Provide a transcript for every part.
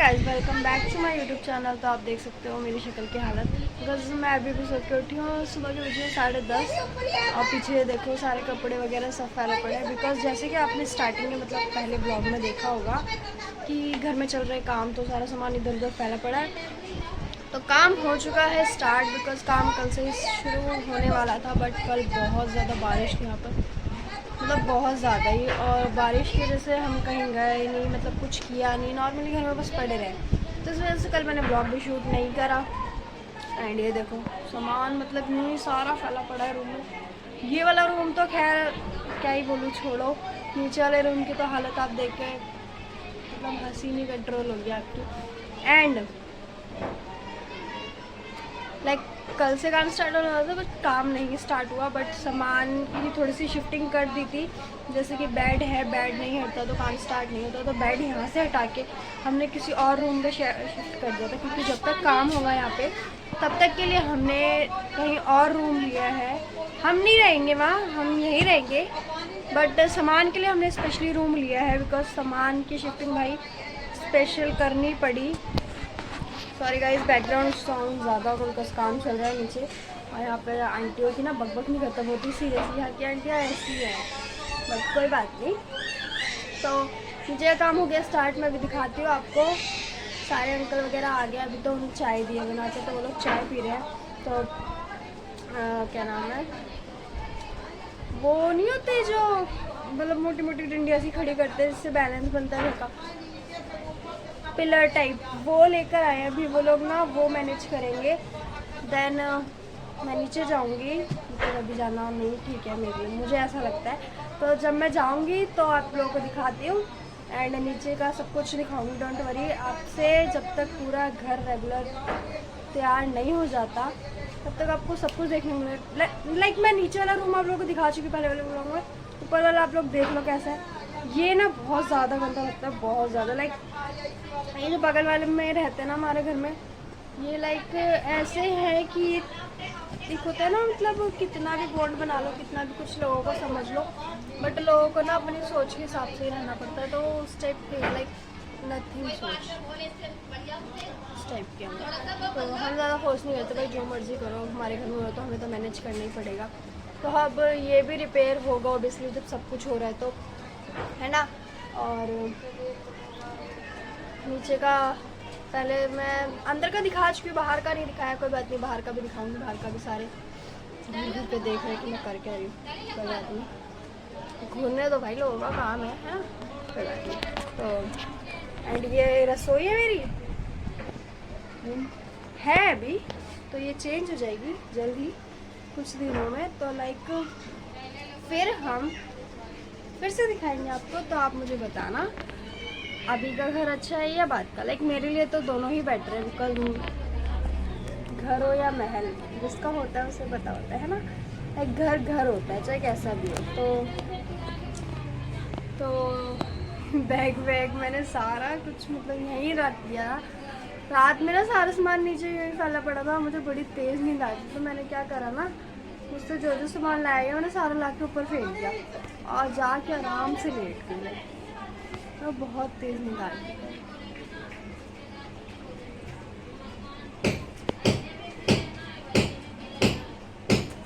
Guys welcome back to my YouTube channel. तो आप देख सकते हो मेरी शक्ल की हालत। बिकॉज मैं अभी भी सो के उठी हूँ, सुबह के बजे 10:30 और पीछे देखो सारे कपड़े वगैरह सब फैले पड़े हैं। बिकॉज जैसे कि आपने स्टार्टिंग में मतलब पहले ब्लॉग में देखा होगा कि घर में चल रहे काम, तो सारा सामान इधर उधर फैला पड़ा है। तो काम हो चुका है स्टार्ट, बिकॉज काम कल से ही शुरू होने वाला था, बट कल बहुत ज़्यादा बारिश थी यहाँ पर, मतलब बहुत ज़्यादा ही। और बारिश की वजह से हम कहीं गए नहीं, मतलब कुछ किया नहीं, नॉर्मली घर में बस पड़े रहे। तो इस वजह से कल मैंने ब्लॉग भी शूट नहीं करा। एंड ये देखो सामान मतलब यूँ ही सारा फैला पड़ा है रूम में। ये वाला रूम तो खैर क्या ही बोलूँ, छोड़ो। नीचे वाले रूम की तो हालत आप देख के मतलब हंसी नहीं कंट्रोल हो गया आपकी। एंड लाइक कल से काम स्टार्ट होने वाला था, बट काम नहीं स्टार्ट हुआ। बट सामान की थोड़ी सी शिफ्टिंग कर दी थी। जैसे कि बेड है, बेड नहीं हटता तो काम स्टार्ट नहीं होता, तो बेड यहाँ से हटा के हमने किसी और रूम में शिफ्ट कर दिया था। क्योंकि जब तक काम होगा यहाँ पे तब तक के लिए हमने कहीं और रूम लिया है। हम नहीं रहेंगे वहाँ, हम यहीं रहेंगे, बट सामान के लिए हमने स्पेशली रूम लिया है। बिकॉज सामान की शिफ्टिंग भाई स्पेशल करनी पड़ी। सॉरी गाइस, बैकग्राउंड साउंड ज़्यादा, उनका काम चल रहा है नीचे। और यहाँ पे आंटियों की ना बकबक नहीं करता, बहुत ही सीरियसली यहाँ की आंटियाँ ऐसी हैं, बट कोई बात नहीं। तो नीचे का काम हो गया स्टार्ट। मैं भी दिखाती हूँ आपको। सारे अंकल वगैरह आ गए, अभी तो उन्हें चाय दिए बनाते, तो वो लोग चाय पी रहे हैं। तो क्या नाम है, वो नहीं होते जो मतलब मोटी मोटी डंडियाँ सी खड़ी करते हैं जिससे बैलेंस बनता है घर का, पिलर टाइप, वो लेकर आए हैं अभी वो लोग ना, वो मैनेज करेंगे। देन मैं नीचे जाऊंगी, मतलब अभी जाना नहीं ठीक है मेरे लिए, मुझे ऐसा लगता है। तो जब मैं जाऊंगी तो आप लोगों को दिखाती हूँ एंड नीचे का सब कुछ दिखाऊंगी। डोंट वरी, आपसे जब तक पूरा घर रेगुलर तैयार नहीं हो जाता तब तक आपको सब कुछ देखने को मिले। लाइक मैं नीचे वाला रूम आप लोगों को दिखा चुकी पहले वाले रूम में, ऊपर वाला आप लोग देख लो कैसा है। ये ना बहुत ज़्यादा गंदा लगता है, बहुत ज़्यादा। लाइक ये जो बगल वाले में रहते हैं ना हमारे घर में, ये लाइक ऐसे है कि एक होता है ना, मतलब कितना भी बॉन्ड बना लो, कितना भी कुछ लोगों को समझ लो, बट लोगों को ना अपनी सोच के हिसाब से ही रहना पड़ता है। तो उस टाइप के लाइक नथिंग सोच इस टाइप के अंदर, तो हम ज़्यादा फोर्स नहीं करते भाई, जो मर्ज़ी करो, हमारे घर में हो तो हमें तो मैनेज करना ही पड़ेगा। तो अब ये भी रिपेयर होगा ऑब्वियसली जब सब कुछ हो रहा है तो, है ना। और नीचे का पहले मैं अंदर का दिखा चुकी हूँ, बाहर का नहीं दिखाया, कोई बात नहीं, बाहर का भी दिखाऊंगी। बाहर का भी सारे घूर घूर के देख रहे कि मैं कर क्या रही हूँ, कोई बात नहीं, घूरने तो भाई लोगों का काम है ना, कोई बात नहीं। तो एंड ये रसोई है मेरी, है अभी, तो ये चेंज हो जाएगी जल्दी कुछ दिनों में। तो लाइक फिर हम फिर से दिखाएंगे आपको, तो आप मुझे बताना अभी का घर अच्छा है या बाद का। लाइक मेरे लिए तो दोनों ही बेटर है, बिकॉज घर हो या महल, जिसका होता है उसे पता होता है ना। लाइक घर घर होता है चाहे कैसा भी हो। तो बैग वैग मैंने सारा कुछ मतलब यहीं रख दिया। रात में ना सारा सामान नीचे यहीं फैला पड़ा था, मुझे बड़ी तेज़ नींद आ रही, तो मैंने क्या करा ना, मुझसे जो जो सामान लाया गया मैंने सारा ला के ऊपर फेंक दिया और जाके आराम से लेट गई। तो बहुत तेज़ नींद आ रही है।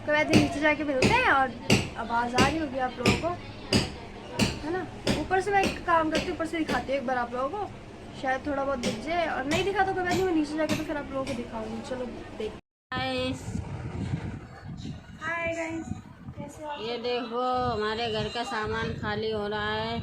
तो वैसे नीचे जाके मिलते हैं, और आवाज़ आ रही होगी आप लोगों को, है ना। ऊपर से मैं एक काम करती हूँ, ऊपर से दिखाती हूँ एक बार आप लोगों को, शायद थोड़ा बहुत दिख जाए, और नहीं दिखा तो कोई बात नहीं, मैं नीचे जाके तो फिर आप लोगों को दिखाऊंगी। चलो देख। हाय गाइस, कैसे हो? ये देखो हमारे घर का सामान खाली हो रहा है।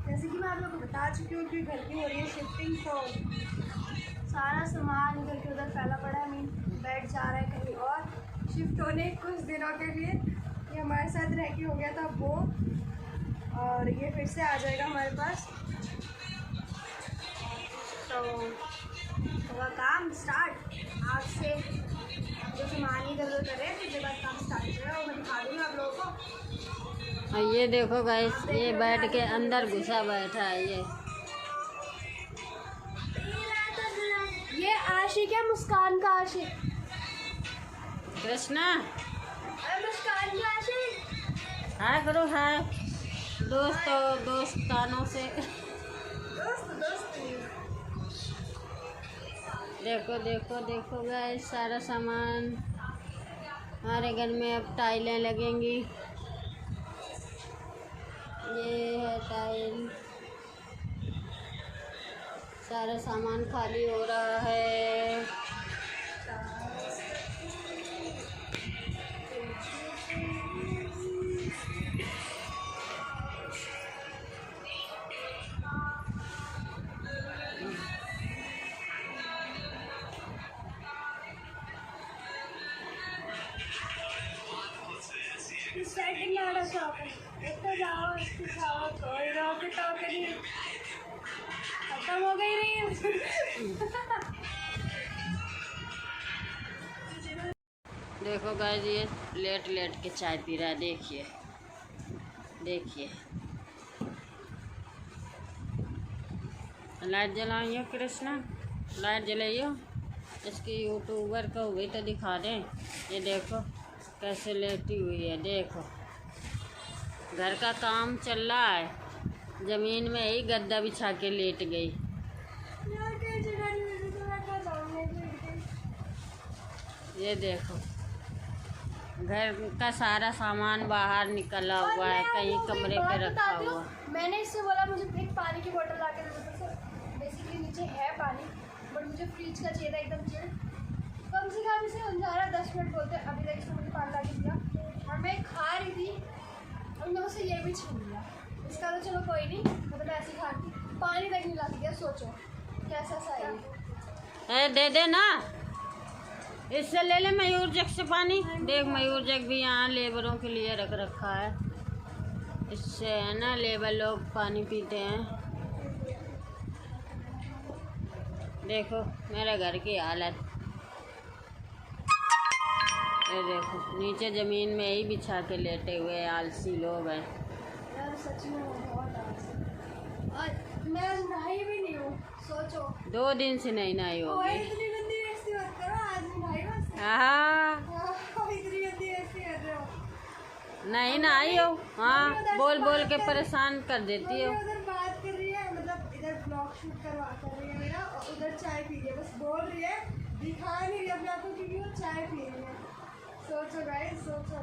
जैसे कि मैं आप लोगों को बता चुकी हूँ कि घर की हो रही है शिफ्टिंग, तो सारा सामान इधर के उधर फैला पड़ा है। मीन बेड जा रहा है कहीं और शिफ्ट होने कुछ दिनों के लिए। ये हमारे साथ रह के हो गया था वो, और ये फिर से आ जाएगा हमारे पास। तो होगा काम स्टार्ट आज से, जो सामान इधर उधर कर रहे हैं, उसके बाद काम स्टार्ट हो जाएगा, वो मैं दिखा दूँगी आप लोगों को। और ये देखो गाइस, ये बेड के अंदर घुसा बैठा है। ये आशिक है, मुस्कान का आशिक, कृष्णा मुस्कान का आशिक। हाय करो, हाय दोस्तों दोस्तानों से। दोस्त देखो देखो देखो गाइस, सारा सामान। हमारे घर में अब टाइलें लगेंगी। ये है टाइल। सारा सामान खाली हो रहा है। सेटिंग आ रहा शॉप एक तो जाओ इसकी खाओ कोई रॉकेट टॉकरी खत्म हो गई नहीं। देखो गाइस, ये लेट लेट के चाय पी रहा है। देखिए देखिए। लाइट जलाइयो कृष्णा, लाइट जलाइयो। इसकी यूट्यूबर को भी तो दिखा दें। ये देखो कैसे लेटी हुई है। देखो घर का काम चल रहा है, ज़मीन में ही गद्दा बिछा के लेट गई। ये देखो घर का सारा सामान बाहर निकला हुआ है, कहीं कमरे पे रखा हुआ। मैंने इससे बोला मुझे एक पानी की बोतल ला के दे दो। बेसिकली नीचे है पानी, बट मुझे फ्रिज का चाहिए था एकदम चिल। कम से कम इसे 10 मिनट बोलते हैं, अभी तक इसने मुझे पानी ला के दिया और मैं खा रही थी और मैंने उसे ये भी छीन लिया। इसका तो चलो कोई नहीं, मतलब ऐसे ही खा रही थी, पानी तक नहीं ला के दिया। सोचो कैसा सही है। दे दे ना, इससे ले ले मयूर जग से पानी। देख मयूर जग भी यहाँ लेबरों के लिए रख रखा है। इससे है ना लेबर लोग पानी पीते हैं। देखो मेरे घर की हालत। ये देखो नीचे ज़मीन में ही बिछा के लेटे हुए आलसी लोग हैं। यार सच में बहुत आलसी। और मैं आज नहाई भी नहीं हूँ, सोचो 2 दिन से नहीं नहाई होगी। इतनी गंदी ऐसी मत करो, आज नहाई बस। हाँ इतनी गंदी ऐसी कर रहे हो। नहीं नहाई हो। हाँ बोल बोल के परेशान कर देती हो। उधर बात कर रही है, मतलब इधर ब्लॉग शूट कर रही है मेरा, और उधर चाय पी रही है। बस बोल रही है, दिखा नहीं रही अपने आप को क्योंकि वो चाय पी रही है। सोचो गाइस, सोचो।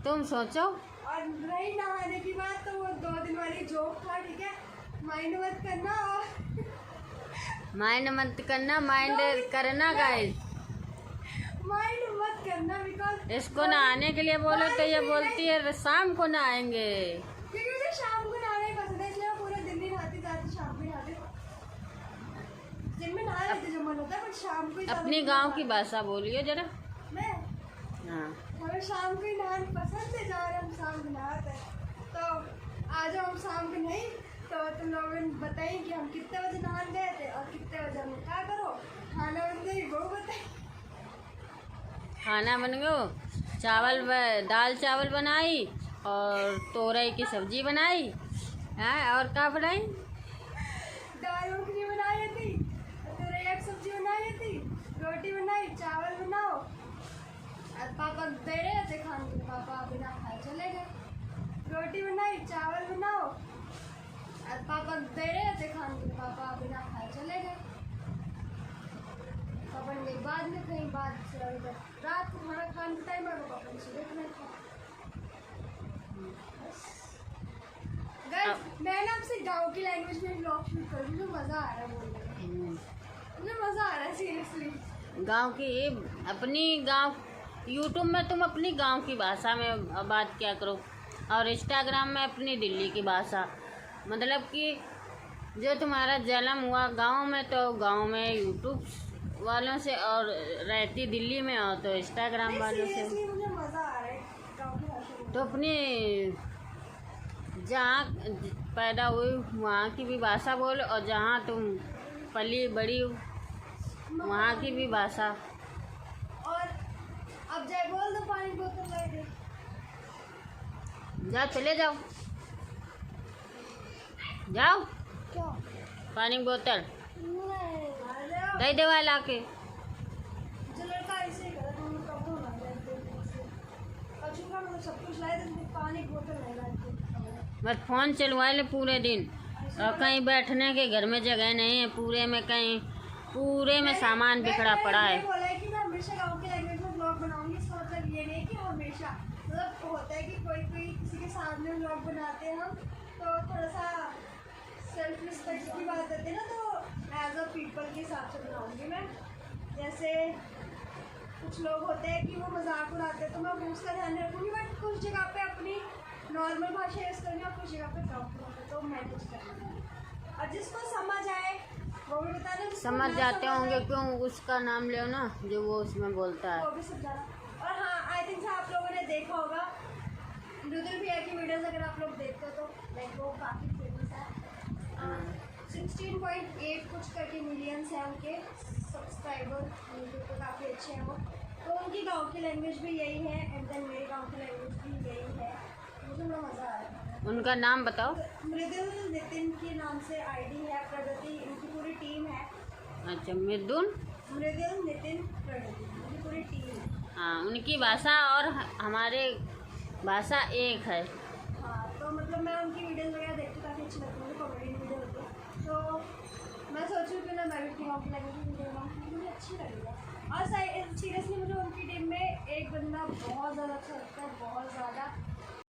तुम सोचो। और रही नहाने की बात, तो वो 2 दिन वाली जोक था, ठीक है, माइंड मत करना। और माइंड मत करना, माइंड करना गाइस। माइंड मत करना बिकॉज इसको नहाने के लिए बोलो तो ये बोलती है शाम को नहाएंगे। क्योंकि मुझे शाम को नहाना ही पसंद है, इसलिए मैं पूरे दिन नहीं नहाती, जाती शाम को नहाती। दिन में नहा लेते जब मन होता है, बट शाम को ही। अपनी गांव की भाषा बोलियो जरा। मैं हाँ हमें शाम को ही नहाना पसंद है, जहाँ हम शाम को नहाते हैं। तो आज हम शाम को नहीं, तो तुम लोगों ने बताइए कि हम कितने बजे नहाने गए थे और कितने बजे हम क्या करो। खाना बन गई वो बताइए। खाना बन गयो, दाल चावल बनाई और तोरई की सब्जी बनाई। हाँ और क्या बनाई? दाल मखनी बनाई थी, तोरई की सब्जी बनाई थी, रोटी बनाई, चावल बनाओ। और पापा दे रहे थे खाने के, पापा बिना खाए चले गए। रोटी बनाई, चावल बनाओ। और पापा दे रहे थे खाने के, पापा बिना खाए चले गए। पापा ने बाद में कहीं बाद रात को खाना खाने का टाइम आएगा, पापा ने सुबह खाना खाया। मैं ना आपसे गांव की लैंग्वेज में ब्लॉग शूट कर रही हूँ, मज़ा आ रहा है बोलने में, मुझे मज़ा आ रहा है सीरियसली। गांव की अपनी गांव यूट्यूब में तुम अपनी गांव की भाषा में बात क्या करो, और इंस्टाग्राम में अपनी दिल्ली की भाषा। मतलब कि जो तुम्हारा जन्म हुआ गांव में, तो गांव में यूट्यूब वालों से, और रहती दिल्ली में हो तो इंस्टाग्राम वालों से। मुझे मज़ा आ रहा है गाँव की भाषा में। तो अपनी जहाँ पैदा हुई वहाँ की भी भाषा बोलो, और जहाँ तुम पली बड़ी हो वहाँ की भी भाषा। और अब जाए बोल दो पानी बोतल ला दे। जाओ चले जाओ, जाओ क्या पानी की बोतल नहीं दे देवा ला के। जो लड़का ऐसे ही करा, तुम कब तो ला दे अच्छा मतलब सब कुछ लाए थे, पानी की बोतल नहीं लाए। बस फ़ोन चलवा ले पूरे दिन, और कहीं बैठने के घर में जगह नहीं है, पूरे में कहीं पूरे में सामान बिखरा पड़ा है। मैंने बोला है कि मैं हमेशा गाँव की लैंग्वेज में ब्लॉग बनाऊंगी। इसका मतलब ये नहीं है कि हमेशा, मतलब होता है कि कोई किसी के सामने ब्लॉग बनाते हैं हम, तो थोड़ा सा सेल्फ रिस्पेक्ट की बात आती है ना, तो एज अ पीपल के हिसाब से बनाऊंगी मैं। जैसे कुछ लोग होते हैं कि वो मजाक उड़ाते हैं, तो मैं उसका ध्यान रखूँगी, बट कुछ जगह पे अपनी नॉर्मल भाषा यूज़ करूँगी और कुछ जगह पे प्रॉपर तो मैनेज करना। और जिसको समझ आए वो भी बताना, समझ जाते होंगे, क्यों उसका नाम ले ना जो वो उसमें बोलता है। वो भी समझाना। और हाँ, आई थिंक आप लोगों ने देखा होगा मृदुल भैया की वीडियोस, अगर आप लोग देखते हो तो लाइक वो काफ़ी फेमस है। 16.8 कुछ करके मिलियंस हैं उनके सब्सक्राइबर, यूट्यूब पे काफ़ी अच्छे हैं वो। तो उनकी गांव की लैंग्वेज भी यही है, एंड देन मेरे गांव की लैंग्वेज भी यही है। मुझे बड़ा मज़ा आ रहा है। उनका नाम बताओ। मृदुल नितिन के नाम से आईडी है, प्रगति इनकी पूरी टीम है। अच्छा, मृदुल नितिन प्रगति इनकी पूरी टीम है। हाँ, उनकी भाषा और हमारे भाषा एक है। हाँ, तो मतलब मैं उनकी वीडियोस वगैरह देखती हूँ, काफ़ी अच्छी लगती है, मुझे कॉमेडी वीडियो होती है। तो मैं सोच रही हूँ कि ना मैं भी गाँव की लैंग्वेज में वीडियो बनाऊँ, मुझे अच्छी लगेगा। और सीरियसली मुझे उनकी टीम में एक बंदा बहुत ज़्यादा अच्छा लगता है, बहुत ज़्यादा।